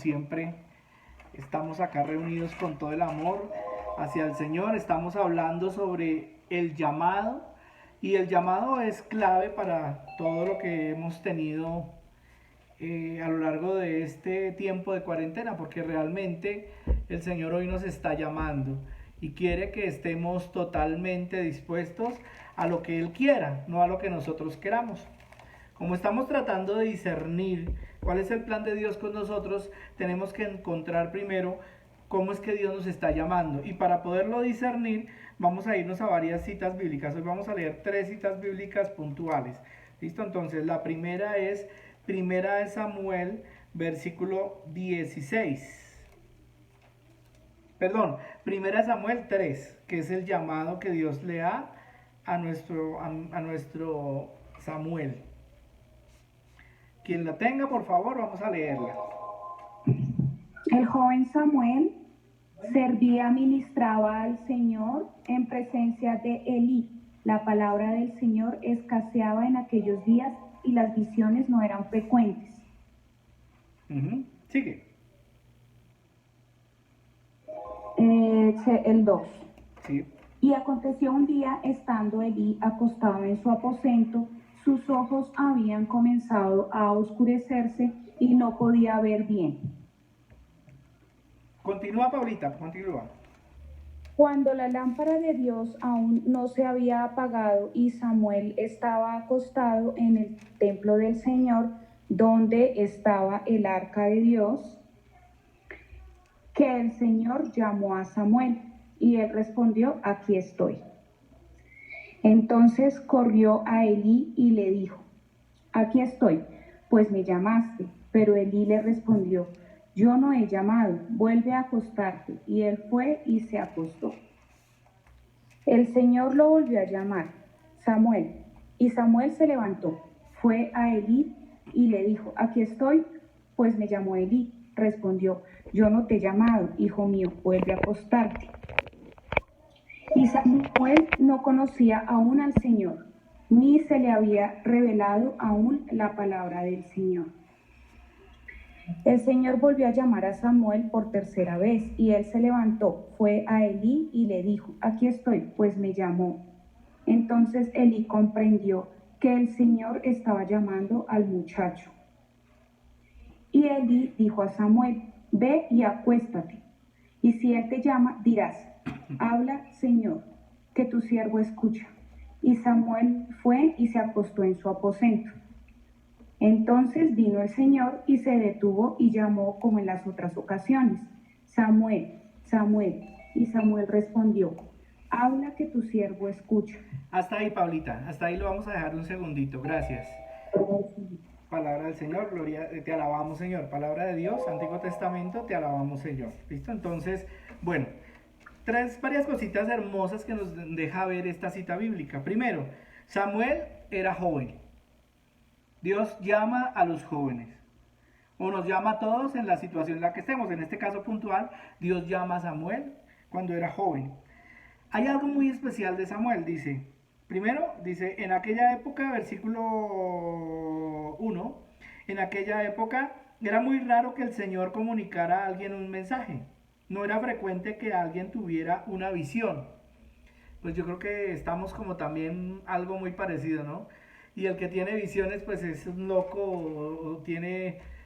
siempre, estamos acá reunidos con todo el amor hacia el Señor. Estamos hablando sobre el llamado, y el llamado es clave para todo lo que hemos tenido a lo largo de este tiempo de cuarentena, porque realmente el Señor hoy nos está llamando y quiere que estemos totalmente dispuestos a lo que Él quiera, no a lo que nosotros queramos. Como estamos tratando de discernir cuál es el plan de Dios con nosotros, tenemos que encontrar primero cómo es que Dios nos está llamando. Y para poderlo discernir, vamos a irnos a varias citas bíblicas. Hoy vamos a leer 3 citas bíblicas puntuales. ¿Listo? Entonces, la primera es Primera de Samuel, versículo 16. Perdón, Primera de Samuel 3, que es el llamado que Dios le da a nuestro Samuel. Quien la tenga, por favor, vamos a leerla. El joven Samuel servía, ministraba al Señor en presencia de Elí. La palabra del Señor escaseaba en aquellos días y las visiones no eran frecuentes. Sigue. El 2. Sí. Y aconteció un día, estando Elí acostado en su aposento, sus ojos habían comenzado a oscurecerse y no podía ver bien. Continúa, Paulita, continúa. Cuando la lámpara de Dios aún no se había apagado y Samuel estaba acostado en el templo del Señor, donde estaba el arca de Dios, que el Señor llamó a Samuel, y él respondió: aquí estoy. Entonces corrió a Elí y le dijo: aquí estoy, pues me llamaste. Pero Elí le respondió: yo no he llamado, vuelve a acostarte. Y él fue y se acostó. El Señor lo volvió a llamar: Samuel. Y Samuel se levantó, fue a Elí y le dijo: aquí estoy, pues me llamó Elí. Respondió: yo no te he llamado, hijo mío, vuelve a acostarte. Y Samuel no conocía aún al Señor, ni se le había revelado aún la palabra del Señor. El Señor volvió a llamar a Samuel por tercera vez, y él se levantó, fue a Elí y le dijo: aquí estoy, pues me llamó. Entonces Elí comprendió que el Señor estaba llamando al muchacho. Y Elí dijo a Samuel: ve y acuéstate, y si él te llama, dirás: habla, Señor, que tu siervo escucha. Y Samuel fue y se acostó en su aposento. Entonces vino el Señor y se detuvo y llamó como en las otras ocasiones: Samuel, Samuel. Y Samuel respondió: habla, que tu siervo escucha. Hasta ahí, Paulita, hasta ahí lo vamos a dejar un segundito, gracias. Palabra del Señor, gloria, te alabamos, Señor. Palabra de Dios, Antiguo Testamento, te alabamos, Señor. ¿Listo? Entonces, bueno, varias cositas hermosas que nos deja ver esta cita bíblica. Primero, Samuel era joven. Dios llama a los jóvenes, o nos llama a todos en la situación en la que estemos. En este caso puntual, Dios llama a Samuel cuando era joven. Hay algo muy especial de Samuel, dice. Primero, dice, en aquella época, versículo 1, en aquella época era muy raro que el Señor comunicara a alguien un mensaje. No era frecuente que alguien tuviera una visión. Pues yo creo que estamos como también algo muy parecido, ¿no? Y el que tiene visiones, pues es un loco o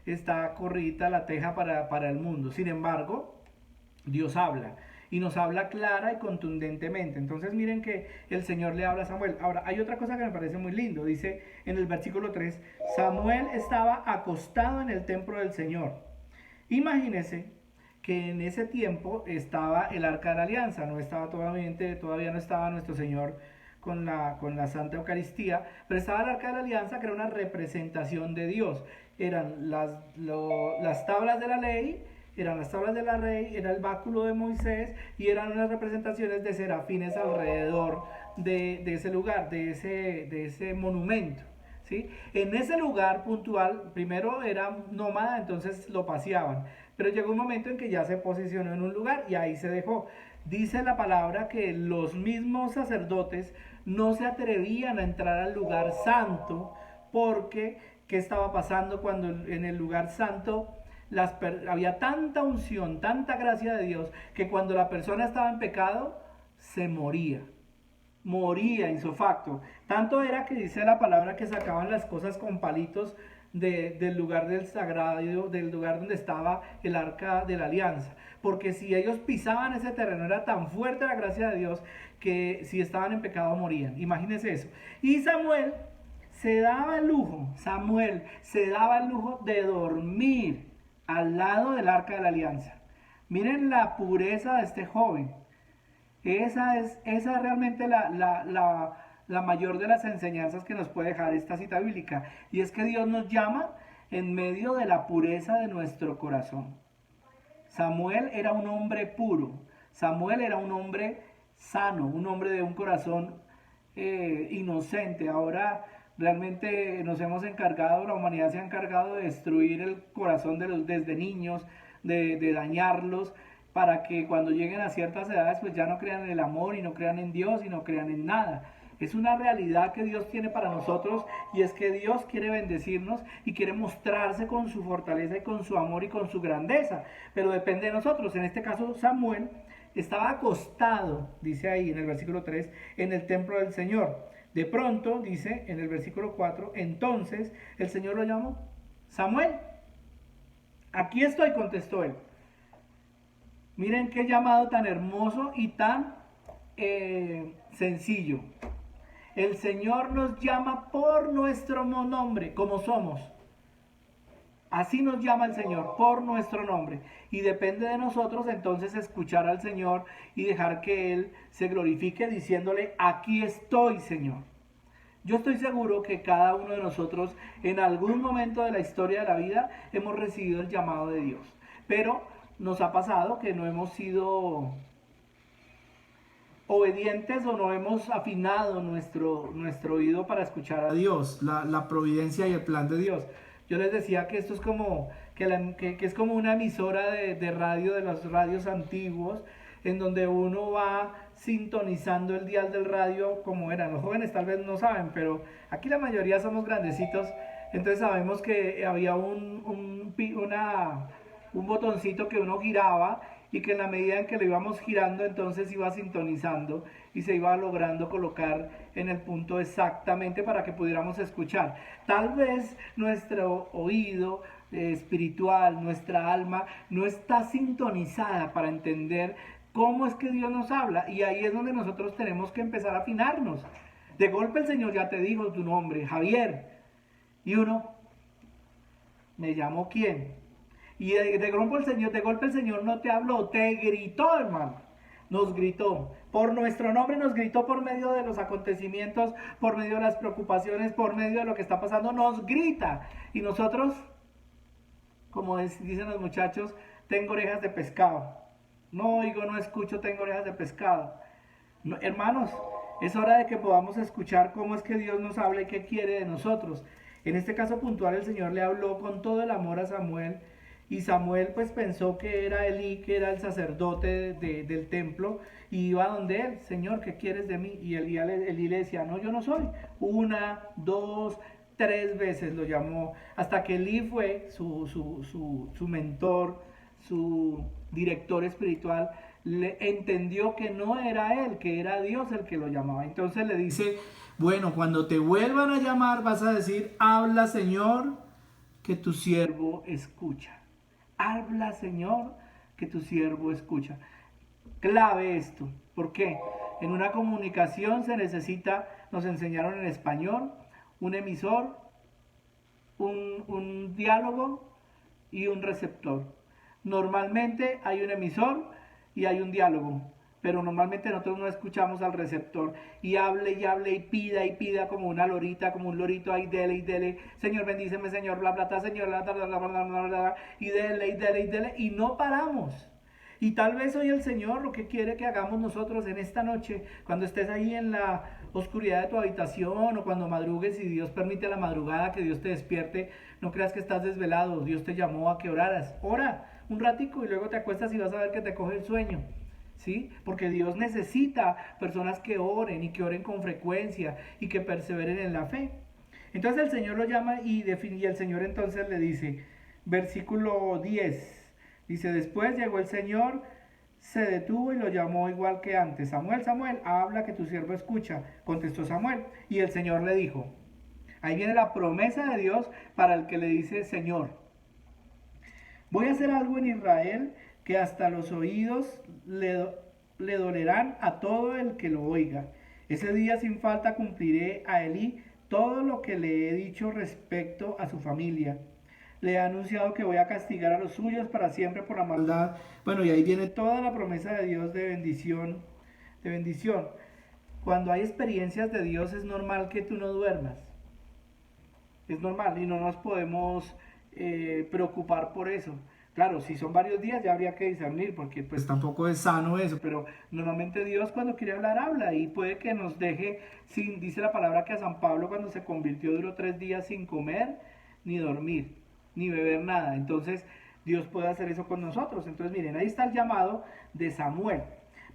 está corridita la teja para el mundo. Sin embargo, Dios habla y nos habla clara y contundentemente. Entonces miren que el Señor le habla a Samuel. Ahora, hay otra cosa que me parece muy lindo. Dice en el versículo 3, Samuel estaba acostado en el templo del Señor. Imagínense que en ese tiempo estaba el Arca de la Alianza, todavía no estaba nuestro Señor con la Santa Eucaristía, pero estaba el Arca de la Alianza, que era una representación de Dios. Eran las tablas de la ley, eran las tablas de la ley, era el báculo de Moisés, y eran unas representaciones de serafines alrededor de ese lugar, de ese monumento. ¿Sí? En ese lugar puntual, primero era nómada, entonces lo paseaban, pero llegó un momento en que ya se posicionó en un lugar y ahí se dejó. Dice la palabra que los mismos sacerdotes no se atrevían a entrar al lugar santo porque ¿qué estaba pasando cuando en el lugar santo había tanta unción, tanta gracia de Dios, que cuando la persona estaba en pecado, se moría insofacto. Tanto era que dice la palabra que sacaban las cosas con palitos del lugar del sagrado, del lugar donde estaba el arca de la alianza. Porque si ellos pisaban ese terreno, era tan fuerte la gracia de Dios que si estaban en pecado morían. Imagínense eso. Y Samuel se daba el lujo de dormir al lado del arca de la alianza. Miren la pureza de este joven. Esa es realmente la mayor de las enseñanzas que nos puede dejar esta cita bíblica. Y es que Dios nos llama en medio de la pureza de nuestro corazón. Samuel era un hombre puro. Samuel era un hombre sano, un hombre de un corazón inocente. Ahora realmente nos hemos encargado, la humanidad se ha encargado de destruir el corazón desde niños, de dañarlos, para que cuando lleguen a ciertas edades pues ya no crean en el amor y no crean en Dios y no crean en nada. Es una realidad que Dios tiene para nosotros, y es que Dios quiere bendecirnos y quiere mostrarse con su fortaleza y con su amor y con su grandeza, pero depende de nosotros. En este caso Samuel estaba acostado, dice ahí en el versículo 3, en el templo del Señor. De pronto, dice en el versículo 4, entonces el Señor lo llamó: Samuel. Aquí estoy, contestó él. Miren qué llamado tan hermoso y tan sencillo. El Señor nos llama por nuestro nombre, como somos. Así nos llama el Señor, por nuestro nombre. Y depende de nosotros entonces escuchar al Señor y dejar que Él se glorifique diciéndole: aquí estoy, Señor. Yo estoy seguro que cada uno de nosotros en algún momento de la historia de la vida hemos recibido el llamado de Dios. Pero nos ha pasado que no hemos sido obedientes o no hemos afinado nuestro oído para escuchar a Dios, la providencia y el plan de Dios. Yo les decía que esto es como, que es como una emisora de radio, de los radios antiguos, en donde uno va sintonizando el dial del radio como eran. Los jóvenes tal vez no saben, pero aquí la mayoría somos grandecitos, entonces sabemos que había un botoncito que uno giraba, y que en la medida en que lo íbamos girando entonces iba sintonizando y se iba logrando colocar en el punto exactamente para que pudiéramos escuchar. Tal vez nuestro oído espiritual, nuestra alma no está sintonizada para entender cómo es que Dios nos habla, y ahí es donde nosotros tenemos que empezar a afinarnos. De golpe el Señor ya te dijo tu nombre, Javier, y uno, ¿me llamo quién? Y de golpe el Señor no te habló, te gritó, hermano. Nos gritó. Por nuestro nombre nos gritó, por medio de los acontecimientos, por medio de las preocupaciones, por medio de lo que está pasando, nos grita. Y nosotros, como dicen los muchachos, tengo orejas de pescado. No oigo, no escucho, tengo orejas de pescado. No, hermanos, es hora de que podamos escuchar cómo es que Dios nos habla y qué quiere de nosotros. En este caso puntual, el Señor le habló con todo el amor a Samuel. Y Samuel pues pensó que era Elí, que era el sacerdote del templo, y iba donde él: Señor, ¿qué quieres de mí? Y Elí le decía: no, yo no soy. 1, 2, 3 veces lo llamó, hasta que Elí fue su mentor, su director espiritual, le entendió que no era él, que era Dios el que lo llamaba. Entonces le dice: bueno, cuando te vuelvan a llamar vas a decir: habla, Señor, que tu siervo escucha. Habla, Señor, que tu siervo escucha. Clave esto. ¿Por qué? En una comunicación se necesita, nos enseñaron en español, un emisor, un diálogo y un receptor. Normalmente hay un emisor y hay un diálogo, pero normalmente nosotros no escuchamos al receptor, y hable y pida como una lorita, como un lorito, ahí dele, Señor bendíceme, Señor bla bla bla, Señor bla bla bla bla bla bla, y dele, y no paramos. Y tal vez hoy el Señor lo que quiere que hagamos nosotros en esta noche, cuando estés ahí en la oscuridad de tu habitación, o cuando madrugues y Dios permite la madrugada que Dios te despierte, no creas que estás desvelado. Dios te llamó a que oraras. Ora un ratico y luego te acuestas y vas a ver que te coge el sueño. ¿Sí? Porque Dios necesita personas que oren, y que oren con frecuencia, y que perseveren en la fe. Entonces el Señor lo llama y el Señor entonces le dice: Versículo 10. Dice, después llegó el Señor, se detuvo y lo llamó igual que antes. Samuel, Samuel, habla que tu siervo escucha. Contestó Samuel. Y el Señor le dijo, ahí viene la promesa de Dios para el que le dice Señor. Voy a hacer algo en Israel que hasta los oídos le dolerán a todo el que lo oiga. Ese día sin falta cumpliré a Elí todo lo que le he dicho respecto a su familia. Le he anunciado que voy a castigar a los suyos para siempre por la maldad. Bueno, y ahí viene toda la promesa de Dios de bendición, de bendición. Cuando hay experiencias de Dios es normal que tú no duermas. Es normal y no nos podemos preocupar por eso. Claro, si son varios días ya habría que discernir porque pues tampoco es sano eso, pero normalmente Dios cuando quiere hablar habla y puede que nos deje sin, dice la palabra que a San Pablo cuando se convirtió duró 3 días sin comer ni dormir, ni beber nada. Entonces Dios puede hacer eso con nosotros. Entonces miren, ahí está el llamado de Samuel.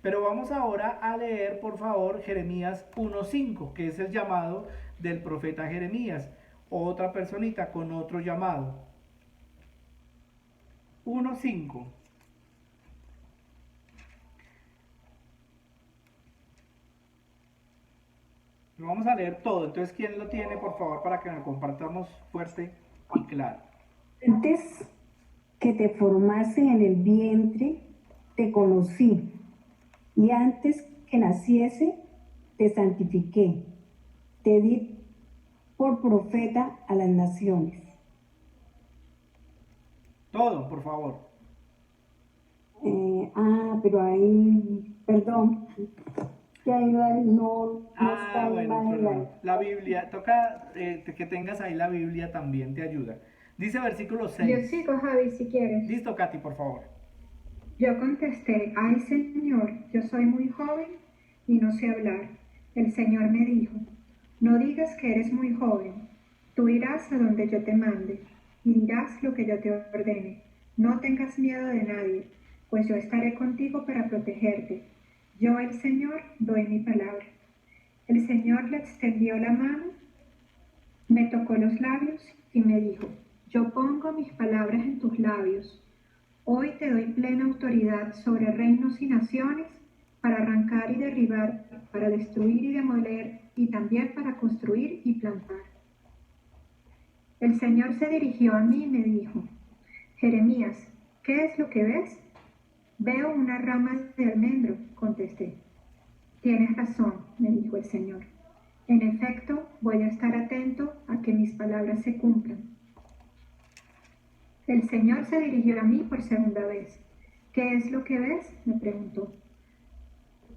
Pero vamos ahora a leer por favor Jeremías 1:5, que es el llamado del profeta Jeremías. Otra personita con otro llamado. 1:5. Lo vamos a leer todo. Entonces, ¿quién lo tiene, por favor, para que lo compartamos fuerte y claro? Antes que te formase en el vientre, te conocí, y antes que naciese, te santifiqué. Te di por profeta a las naciones. Todo, por favor. Pero ahí, perdón, que ahí no está ahí Bueno, más perdón. La Biblia, toca que tengas ahí la Biblia también, te ayuda. Dice versículo 6. Yo sigo, Javi, si quieres. Listo, Katy, por favor. Yo contesté, ay Señor, yo soy muy joven y no sé hablar. El Señor me dijo, no digas que eres muy joven, tú irás a donde yo te mande y dirás lo que yo te ordene. No tengas miedo de nadie, pues yo estaré contigo para protegerte. Yo, el Señor, doy mi palabra. El Señor le extendió la mano, me tocó los labios y me dijo, yo pongo mis palabras en tus labios. Hoy te doy plena autoridad sobre reinos y naciones para arrancar y derribar, para destruir y demoler y también para construir y plantar. El Señor se dirigió a mí y me dijo, Jeremías, ¿qué es lo que ves? Veo una rama de almendro, contesté. Tienes razón, me dijo el Señor. En efecto, voy a estar atento a que mis palabras se cumplan. El Señor se dirigió a mí por segunda vez. ¿Qué es lo que ves?, me preguntó.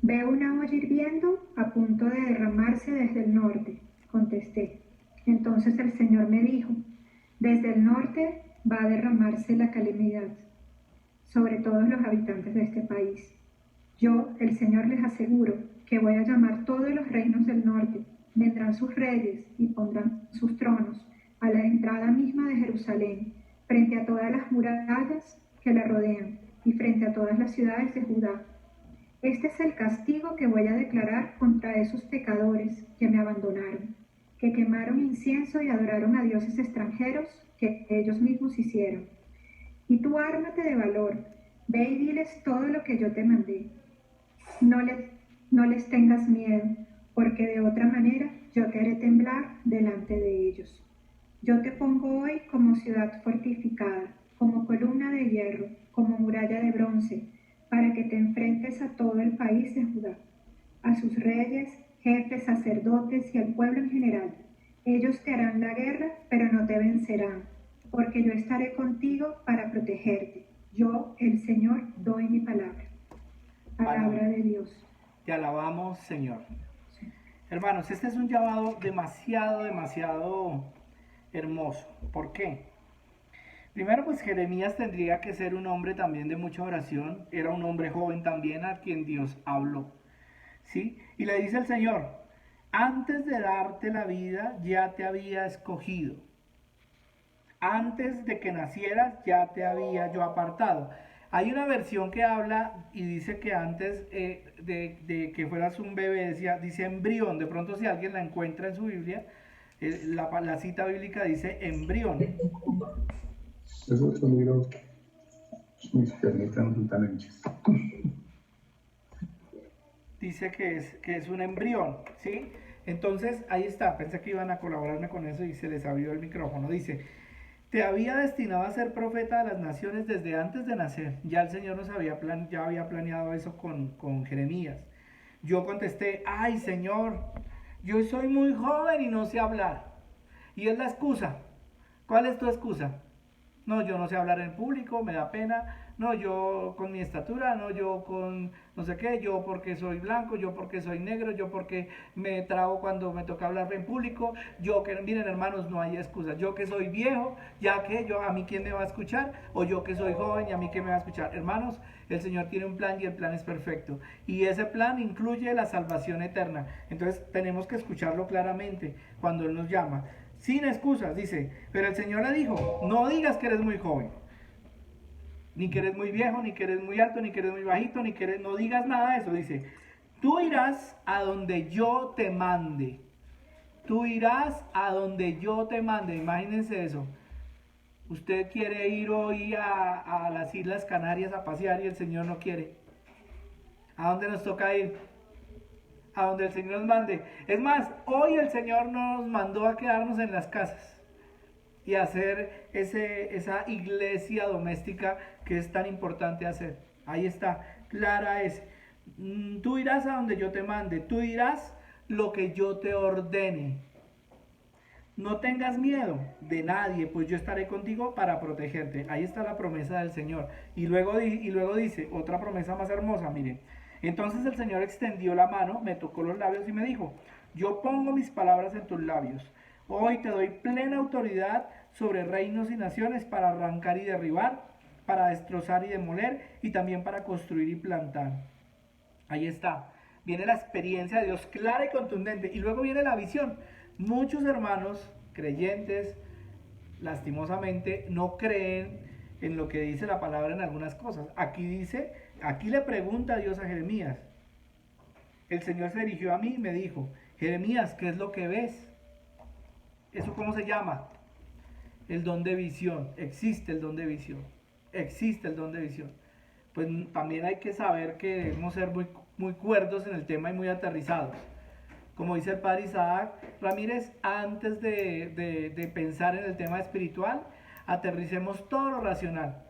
Veo una olla hirviendo a punto de derramarse desde el norte, contesté. Entonces el Señor me dijo, desde el norte va a derramarse la calamidad sobre todos los habitantes de este país. Yo, el Señor, les aseguro que voy a llamar todos los reinos del norte, vendrán sus reyes y pondrán sus tronos a la entrada misma de Jerusalén, frente a todas las murallas que la rodean y frente a todas las ciudades de Judá. Este es el castigo que voy a declarar contra esos pecadores que me abandonaron, que quemaron incienso y adoraron a dioses extranjeros que ellos mismos hicieron. Y tú ármate de valor, ve y diles todo lo que yo te mandé. No les tengas miedo, porque de otra manera yo te haré temblar delante de ellos. Yo te pongo hoy como ciudad fortificada, como columna de hierro, como muralla de bronce, para que te enfrentes a todo el país de Judá, a sus reyes, jefes, sacerdotes y al pueblo en general. Ellos te harán la guerra, pero no te vencerán, porque yo estaré contigo para protegerte. Yo, el Señor, doy mi palabra. Palabra de Dios. Te alabamos, Señor. Hermanos, este es un llamado demasiado hermoso. ¿Por qué? Primero, pues Jeremías tendría que ser un hombre también de mucha oración. Era un hombre joven también a quien Dios habló. ¿Sí? Y le dice el Señor, antes de darte la vida ya te había escogido. Antes de que nacieras ya te había yo apartado. Hay una versión que habla y dice que antes de que fueras un bebé, dice embrión. De pronto si alguien la encuentra en su Biblia, la cita bíblica dice embrión. Esos sonidos mis pernitas no son tan anchas. Dice que es un embrión, ¿sí? Entonces, ahí está, pensé que iban a colaborarme con eso y se les abrió el micrófono. Dice, te había destinado a ser profeta de las naciones desde antes de nacer. Ya el Señor ya había planeado eso con Jeremías. Yo contesté, ay Señor, yo soy muy joven y no sé hablar. Y es la excusa. ¿Cuál es tu excusa? No, yo no sé hablar en público, me da pena. No, yo con mi estatura, no, yo con no sé qué, yo porque soy blanco, yo porque soy negro, yo porque me trago cuando me toca hablar en público, yo que, miren hermanos, no hay excusa. Yo que soy viejo, ya que yo, a mí quién me va a escuchar, o yo que soy joven y a mí quién me va a escuchar. Hermanos, el Señor tiene un plan y el plan es perfecto. Y ese plan incluye la salvación eterna. Entonces tenemos que escucharlo claramente cuando Él nos llama. Sin excusas, dice, pero el Señor le dijo, no digas que eres muy joven, ni que eres muy viejo, ni que eres muy alto, ni que eres muy bajito, ni que eres, no digas nada de eso, dice, tú irás a donde yo te mande, tú irás a donde yo te mande, imagínense eso, usted quiere ir hoy a las Islas Canarias a pasear y el Señor no quiere, ¿a dónde nos toca ir? A donde el Señor nos mande. Es más, hoy el Señor nos mandó a quedarnos en las casas y hacer esa iglesia doméstica que es tan importante hacer. Ahí está, clara es. Tú irás a donde yo te mande, tú dirás lo que yo te ordene. No tengas miedo de nadie, pues yo estaré contigo para protegerte. Ahí está la promesa del Señor. Y luego dice, otra promesa más hermosa, miren. Entonces el Señor extendió la mano, me tocó los labios y me dijo, yo pongo mis palabras en tus labios. Hoy te doy plena autoridad sobre reinos y naciones para arrancar y derribar, para destrozar y demoler y también para construir y plantar. Ahí está. Viene la experiencia de Dios clara y contundente. Y luego viene la visión. Muchos hermanos creyentes, lastimosamente, no creen en lo que dice la palabra en algunas cosas. Aquí le pregunta a Dios a Jeremías. El Señor se dirigió a mí y me dijo, Jeremías, ¿qué es lo que ves? ¿Eso cómo se llama? El don de visión. Existe el don de visión. Existe el don de visión. Pues también hay que saber que debemos ser muy cuerdos en el tema y muy aterrizados. Como dice el padre Isaac Ramírez, antes de pensar en el tema espiritual, aterricemos todo lo racional.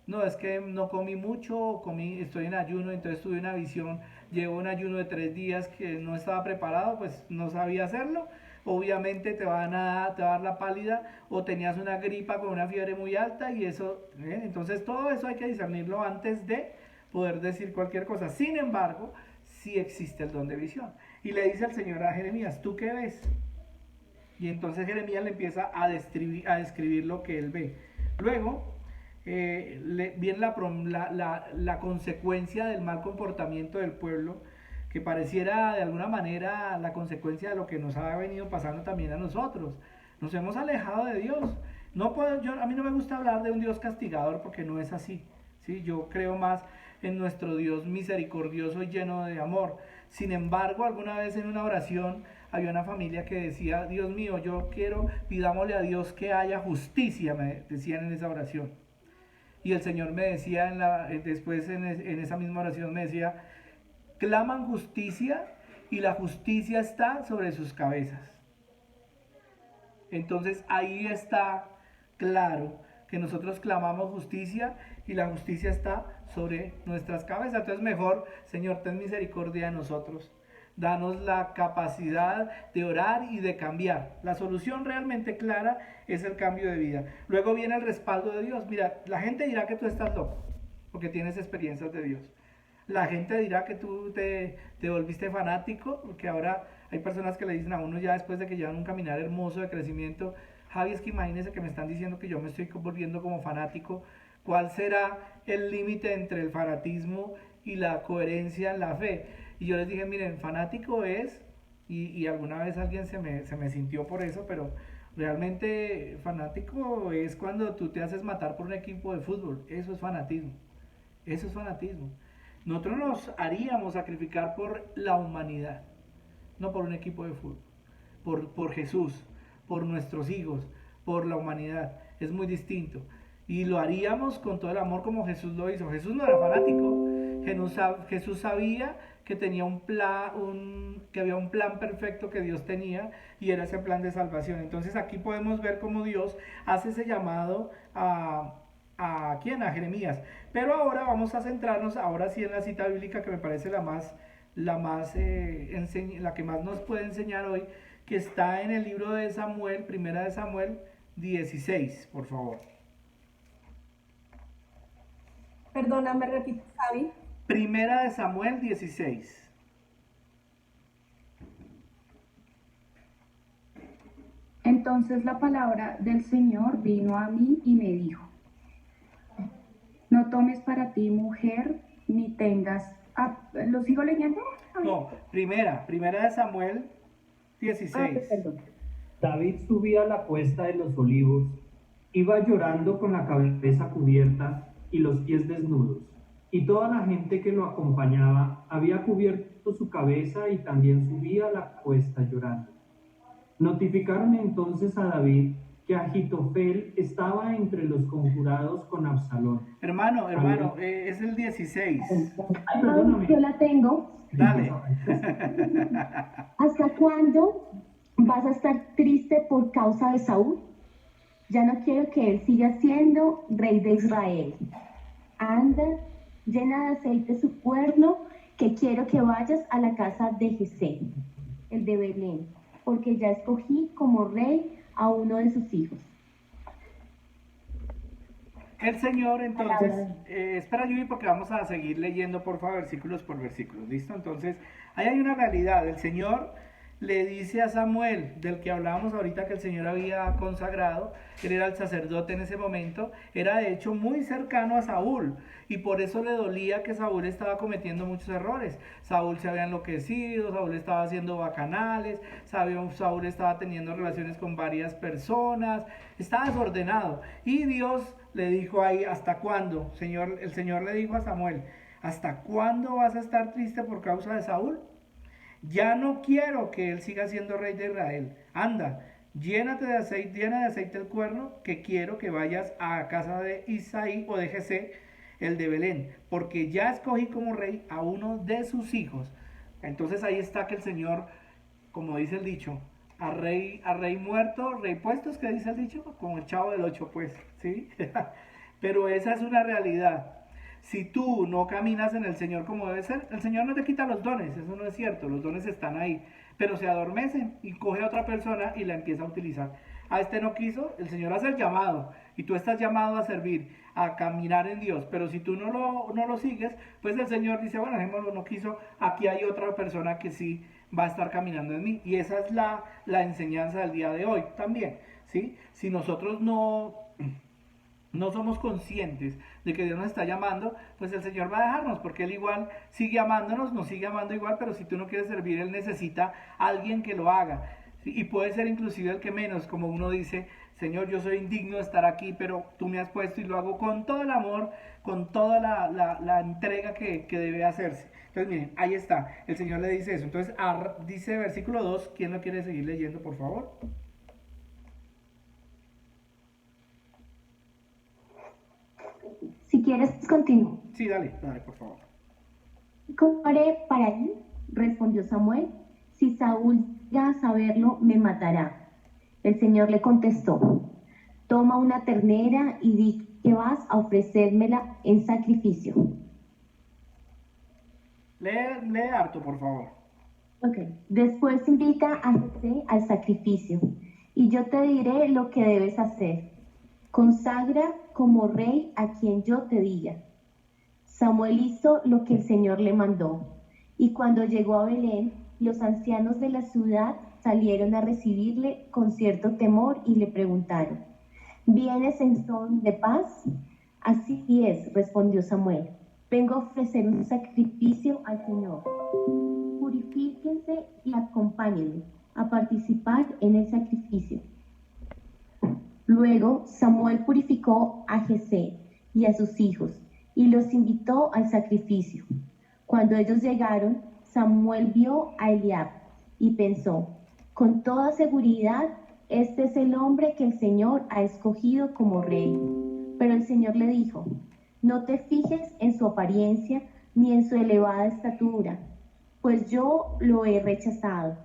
No, es que no comí mucho, estoy en ayuno, entonces tuve una visión, llevo un ayuno de 3 días que no estaba preparado, pues no sabía hacerlo. Obviamente te va a dar la pálida o tenías una gripa con una fiebre muy alta y eso, entonces todo eso hay que discernirlo antes de poder decir cualquier cosa. Sin embargo, sí existe el don de visión. Y le dice el Señor a Jeremías, ¿tú qué ves? Y entonces Jeremías le empieza a describir lo que él ve. Luego viene la consecuencia del mal comportamiento del pueblo, que pareciera de alguna manera la consecuencia de lo que nos ha venido pasando también a nosotros. Nos hemos alejado de Dios. A mí no me gusta hablar de un Dios castigador porque no es así. ¿Sí? Yo creo más en nuestro Dios misericordioso y lleno de amor. Sin embargo, alguna vez en una oración había una familia que decía, Dios mío, pidámosle a Dios que haya justicia, me decían en esa oración. Y el Señor me decía, después en esa misma oración me decía, claman justicia y la justicia está sobre sus cabezas. Entonces ahí está claro que nosotros clamamos justicia y la justicia está sobre nuestras cabezas. Entonces mejor, Señor, ten misericordia de nosotros. Danos la capacidad de orar y de cambiar. La solución realmente clara es el cambio de vida. Luego viene el respaldo de Dios. Mira, la gente dirá que tú estás loco porque tienes experiencias de Dios. La gente dirá que tú te volviste fanático, porque ahora hay personas que le dicen a uno ya después de que llevan un caminar hermoso de crecimiento, Javi, es que imagínese que me están diciendo que yo me estoy volviendo como fanático. ¿Cuál será el límite entre el fanatismo y la coherencia en la fe? Y yo les dije, miren, fanático es, y alguna vez alguien se me sintió por eso, pero realmente fanático es cuando tú te haces matar por un equipo de fútbol. Eso es fanatismo. Eso es fanatismo. Nosotros nos haríamos sacrificar por la humanidad, no por un equipo de fútbol, por Jesús, por nuestros hijos, por la humanidad. Es muy distinto. y lo haríamos con todo el amor como Jesús lo hizo. Jesús no era fanático, Jesús sabía que tenía que había un plan perfecto que Dios tenía y era ese plan de salvación. Entonces aquí podemos ver cómo Dios hace ese llamado a quién, a Jeremías. Pero ahora vamos a centrarnos ahora sí en la cita bíblica que me parece la que más nos puede enseñar hoy, que está en el libro de Samuel, primera de Samuel 16, por favor. Perdóname, repite, Javi. Primera de Samuel 16. Entonces la palabra del Señor vino a mí y me dijo: no tomes para ti mujer, ni tengas... ¿Lo sigo leyendo? No, primera de Samuel 16. Perdón. David subía a la cuesta de los olivos, iba llorando con la cabeza cubierta y los pies desnudos, y toda la gente que lo acompañaba había cubierto su cabeza y también subía a la cuesta llorando. Notificaron entonces a David que Ahitofel estaba entre los conjurados con Absalón. Hermano, es el 16. Ay, perdóname. Yo la tengo. Dale. ¿Hasta cuándo vas a estar triste por causa de Saúl? Ya no quiero que él siga siendo rey de Israel. Anda, llena de aceite su cuerno, que quiero que vayas a la casa de Jesé, el de Belén, porque ya escogí como rey a uno de sus hijos. El Señor, entonces, espera, Yuri, porque vamos a seguir leyendo, por favor, versículos por versículos, ¿listo? Entonces, ahí hay una realidad. El Señor le dice a Samuel, del que hablábamos ahorita, que el Señor había consagrado, él era el sacerdote en ese momento, era de hecho muy cercano a Saúl, y por eso le dolía que Saúl estaba cometiendo muchos errores. Saúl se había enloquecido, Saúl estaba haciendo bacanales, Saúl estaba teniendo relaciones con varias personas, estaba desordenado, y Dios le dijo ahí: ¿hasta cuándo? El Señor le dijo a Samuel: ¿hasta cuándo vas a estar triste por causa de Saúl? Ya no quiero que él siga siendo rey de Israel. Anda, llena de aceite el cuerno, que quiero que vayas a casa de Isaí o de Jesé, el de Belén, porque ya escogí como rey a uno de sus hijos. Entonces ahí está que el Señor, como dice el dicho, a rey muerto, rey puesto, es que dice el dicho, como el Chavo del 8, pues, ¿sí? Pero esa es una realidad. Si tú no caminas en el Señor como debe ser, el Señor no te quita los dones, eso no es cierto, los dones están ahí, pero se adormecen y coge a otra persona y la empieza a utilizar. A este no quiso, el Señor hace el llamado y tú estás llamado a servir, a caminar en Dios, pero si tú no lo sigues, pues el Señor dice: bueno, dejémoslo, no quiso, aquí hay otra persona que sí va a estar caminando en mí. Y esa es la enseñanza del día de hoy también, ¿sí? Si nosotros no somos conscientes de que Dios nos está llamando, pues el Señor va a dejarnos, porque Él igual sigue amándonos, nos sigue amando igual, pero si tú no quieres servir, Él necesita a alguien que lo haga. Y puede ser inclusive el que menos, como uno dice: Señor, yo soy indigno de estar aquí, pero tú me has puesto y lo hago con todo el amor, con toda la entrega que debe hacerse. Entonces miren, ahí está, el Señor le dice eso. Entonces dice versículo 2, ¿quién lo quiere seguir leyendo, por favor? Si quieres, continúo. Sí, dale, por favor. ¿Cómo haré para ir? Respondió Samuel. Si Saúl llega a saberlo, me matará. El Señor le contestó: toma una ternera y di que vas a ofrecérmela en sacrificio. Lee harto, por favor. Ok. Después invita a Jesé al sacrificio, y yo te diré lo que debes hacer. Consagra como rey a quien yo te diga. Samuel hizo lo que el Señor le mandó, y cuando llegó a Belén, los ancianos de la ciudad salieron a recibirle con cierto temor y le preguntaron: ¿vienes en son de paz? Así es, respondió Samuel. Vengo a ofrecer un sacrificio al Señor. Purifíquense y acompáñenme a participar en el sacrificio. Luego Samuel purificó a Jesé y a sus hijos y los invitó al sacrificio. Cuando ellos llegaron, Samuel vio a Eliab y pensó: con toda seguridad, este es el hombre que el Señor ha escogido como rey. Pero el Señor le dijo, no te fijes en su apariencia ni en su elevada estatura, pues yo lo he rechazado.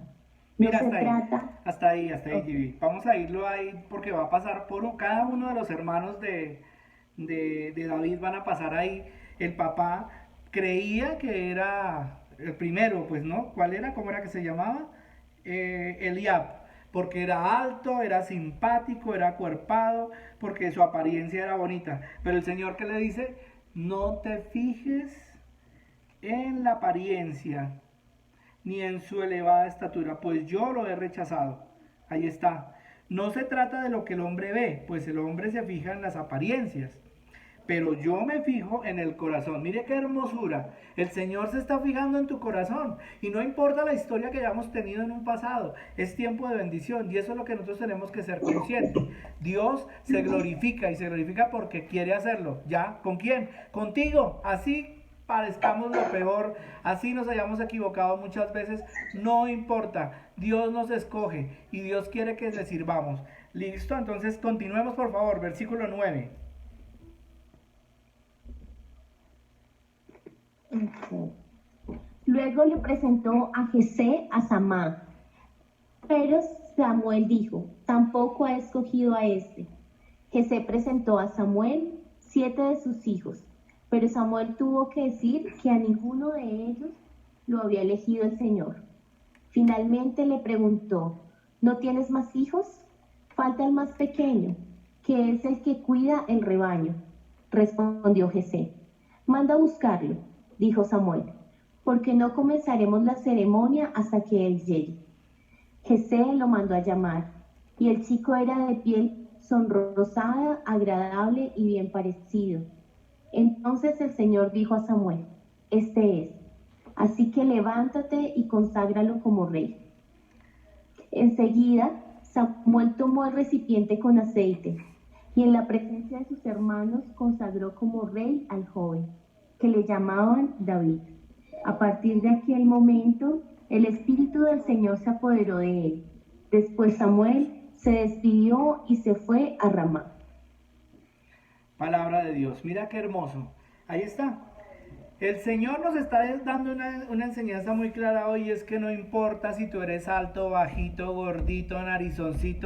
No Mira, se trata... hasta ahí, Gibi. Vamos a irlo ahí porque va a pasar cada uno de los hermanos de David van a pasar ahí. El papá creía que era el primero, pues no, ¿cuál era? ¿Cómo era que se llamaba? Eliab, porque era alto, era simpático, era acuerpado, porque su apariencia era bonita. Pero el Señor, ¿qué le dice? No te fijes en la apariencia ni en su elevada estatura, pues yo lo he rechazado. Ahí está. No se trata de lo que el hombre ve, pues el hombre se fija en las apariencias, pero yo me fijo en el corazón. Mire qué hermosura. El Señor se está fijando en tu corazón. Y no importa la historia que hayamos tenido en un pasado. Es tiempo de bendición. Y eso es lo que nosotros tenemos que ser conscientes. Dios se glorifica, y se glorifica porque quiere hacerlo. ¿Ya? ¿Con quién? Contigo. Así parezcamos lo peor, así nos hayamos equivocado muchas veces, no importa. Dios nos escoge y Dios quiere que le sirvamos. ¿Listo? Entonces continuemos, por favor. Versículo 9. Luego le presentó a Jesé a Samá. Pero Samuel dijo, tampoco ha escogido a este. Jesé presentó a Samuel 7 de sus hijos, pero Samuel tuvo que decir que a ninguno de ellos lo había elegido el Señor. Finalmente le preguntó, ¿no tienes más hijos? Falta el más pequeño, que es el que cuida el rebaño. Respondió Jesé. Manda a buscarlo, dijo Samuel, porque no comenzaremos la ceremonia hasta que él llegue. Jesé lo mandó a llamar, y el chico era de piel sonrosada, agradable y bien parecido. Entonces el Señor dijo a Samuel, este es, así que levántate y conságralo como rey. Enseguida Samuel tomó el recipiente con aceite, y en la presencia de sus hermanos consagró como rey al joven, que le llamaban David. A partir de aquel momento, el Espíritu del Señor se apoderó de él. Después Samuel se despidió y se fue a Ramá. Palabra de Dios. Mira qué hermoso. Ahí está. El Señor nos está dando una enseñanza muy clara hoy, es que no importa si tú eres alto, bajito, gordito, narizoncito,